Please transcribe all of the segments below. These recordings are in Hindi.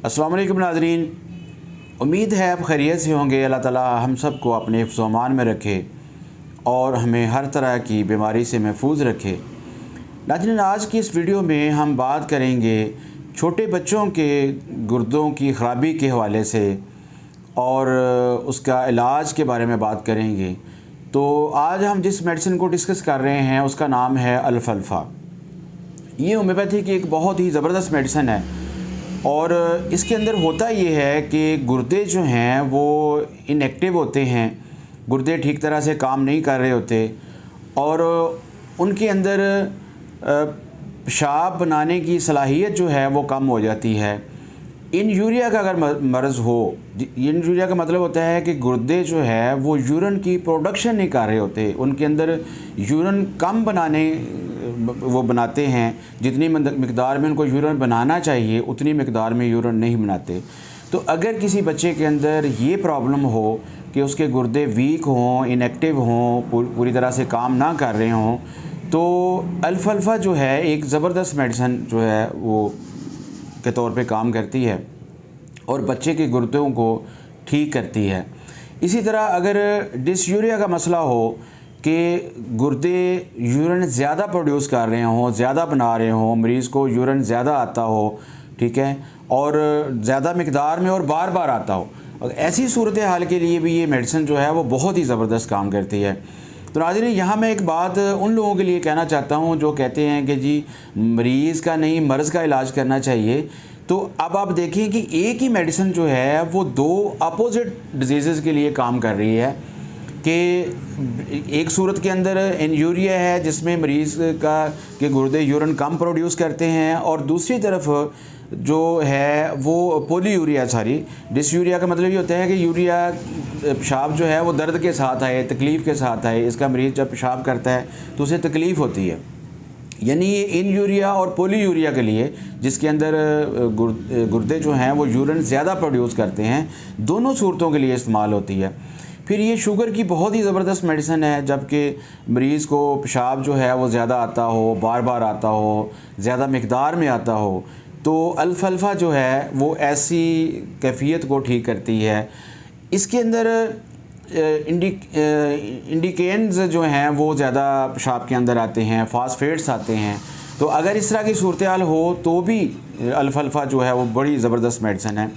अस्सलाम वालेकुम नाज़रीन, उम्मीद है आप खैरियत से होंगे। अल्लाह ताला हम सब को अपने हिफ्ज़-ओ-अमान में रखे और हमें हर तरह की बीमारी से महफूज रखे। नाज़रीन, आज की इस वीडियो में हम बात करेंगे छोटे बच्चों के गुर्दों की ख़राबी के हवाले से और उसका इलाज के बारे में बात करेंगे। तो आज हम जिस मेडिसिन को डिस्कस कर रहे हैं उसका नाम है अल्फ़ाल्फ़ा। ये होम्योपैथी की एक बहुत ही ज़बरदस्त मेडिसिन है और इसके अंदर होता ये है कि गुर्दे जो हैं वो इनएक्टिव होते हैं, गुर्दे ठीक तरह से काम नहीं कर रहे होते और उनके अंदर पेशाब बनाने की सलाहियत जो है वो कम हो जाती है। इनयूरिया का अगर मर्ज़ हो, इनयूरिया का मतलब होता है कि गुर्दे जो है वो यूरिन की प्रोडक्शन नहीं कर रहे होते, उनके अंदर यूरिन कम बनाते हैं, जितनी मिकदार में उनको यूरिन बनाना चाहिए उतनी मिकदार में यूरिन नहीं बनाते। तो अगर किसी बच्चे के अंदर ये प्रॉब्लम हो कि उसके गुर्दे वीक हों, इनएक्टिव हों, पूरी तरह से काम ना कर रहे हों, तो अल्फ़ाल्फ़ा जो है एक ज़बरदस्त मेडिसिन जो है वो के तौर पे काम करती है और बच्चे के गुर्दों को ठीक करती है। इसी तरह अगर डिसयूरिया का मसला हो कि गुर्दे यूरिन ज़्यादा प्रोड्यूस कर रहे हों, ज़्यादा बना रहे हों, मरीज़ को यूरिन ज़्यादा आता हो, ठीक है, और ज़्यादा मिकदार में और बार बार आता हो, ऐसी सूरत हाल के लिए भी ये मेडिसिन जो है वो बहुत ही ज़बरदस्त काम करती है। तो नाज़रीन, यहाँ मैं एक बात उन लोगों के लिए कहना चाहता हूँ जो कहते हैं कि जी मरीज़ का नहीं मर्ज़ का इलाज करना चाहिए। तो अब आप देखें कि एक ही मेडिसिन जो है वो दो अपोजिट डिजीज़ के लिए काम कर रही है कि एक सूरत के अंदर इनयूरिया है जिसमें मरीज़ के गुर्दे यूरिन कम प्रोड्यूस करते हैं और दूसरी तरफ जो है वो पोलीयूरिया, डिसयूरिया का मतलब ये होता है कि यूरिया पेशाब जो है वो दर्द के साथ आए, तकलीफ़ के साथ आए। इसका मरीज़ जब पेशाब करता है तो उसे तकलीफ़ होती है। यानी ये इनयूरिया और पोलीयूरिया के लिए जिसके अंदर गुर्दे जो हैं वो यूरिन ज़्यादा प्रोड्यूस करते हैं, दोनों सूरतों के लिए इस्तेमाल होती है। फिर ये शुगर की बहुत ही ज़बरदस्त मेडिसिन है, जबकि मरीज़ को पेशाब जो है वो ज़्यादा आता हो, बार बार आता हो, ज़्यादा मिकदार में आता हो, तो अल्फ़ाल्फ़ा जो है वो ऐसी कैफियत को ठीक करती है। इसके अंदर इंडिकेन्स जो हैं वो ज़्यादा पेशाब के अंदर आते हैं, फास्फेट्स आते हैं। तो अगर इस तरह की सूरत हाल हो तो भी अल्फ़ाल्फ़ा जो है वो बड़ी ज़बरदस्त मेडिसिन है।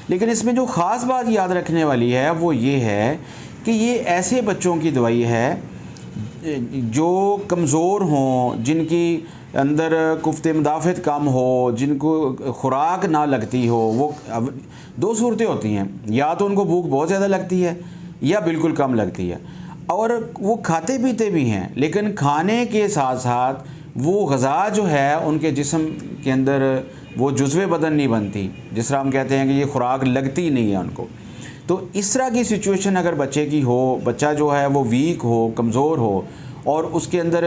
लेकिन इसमें जो ख़ास बात याद रखने वाली है वो ये है कि ये ऐसे बच्चों की दवाई है जो कमज़ोर हों, जिनकी अंदर कुफ्ते मुदाफ़त कम हो, जिनको खुराक ना लगती हो। वो अब दो सूरतें होती हैं, या तो उनको भूख बहुत ज़्यादा लगती है या बिल्कुल कम लगती है, और वो खाते पीते भी हैं, लेकिन खाने के साथ साथ वो ग़ज़ा जो है उनके जिस्म के अंदर वो जुज़्वे बदन नहीं बनती, जिस तरह हम कहते हैं कि ये खुराक लगती नहीं है उनको। तो इस तरह की सिचुएशन अगर बच्चे की हो, बच्चा जो है वो वीक हो, कमज़ोर हो और उसके अंदर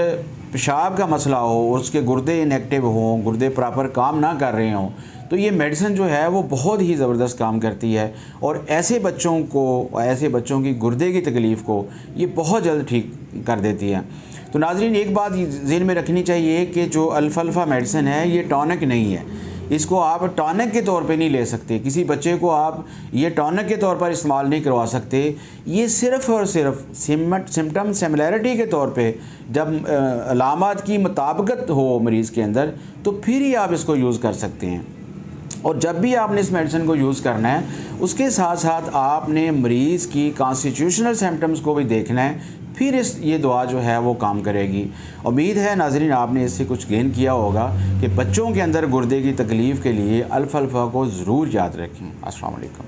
पेशाब का मसला हो, उसके गुर्दे इनएक्टिव हों, गुर्दे प्रॉपर काम ना कर रहे हों, तो ये मेडिसिन जो है वो बहुत ही ज़बरदस्त काम करती है और ऐसे बच्चों की गुर्दे की तकलीफ़ को ये बहुत जल्द ठीक कर देती है। तो नाज़रीन, एक बात ज़हन में रखनी चाहिए कि जो अल्फ़ाल्फ़ा मेडिसिन है ये टॉनिक नहीं है, इसको आप टॉनिक के तौर पे नहीं ले सकते। किसी बच्चे को आप ये टॉनिक के तौर पर इस्तेमाल नहीं करवा सकते। ये सिर्फ़ और सिर्फ सिम्टम सिमिलैरिटी के तौर पे जब अलामात की मुताबिकत हो मरीज़ के अंदर, तो फिर ही आप इसको यूज़ कर सकते हैं। और जब भी आपने इस मेडिसिन को यूज़ करना है, उसके साथ साथ आपने मरीज़ की कॉन्स्टिट्यूशनल सिम्टम्स को भी देखना है, फिर ये दवा जो है वो काम करेगी। उम्मीद है नाज़रीन आपने इससे कुछ गेन किया होगा कि बच्चों के अंदर गुर्दे की तकलीफ़ के लिए अल्फ़ाल्फ़ा को ज़रूर याद रखें। अस्सलाम वालेकुम।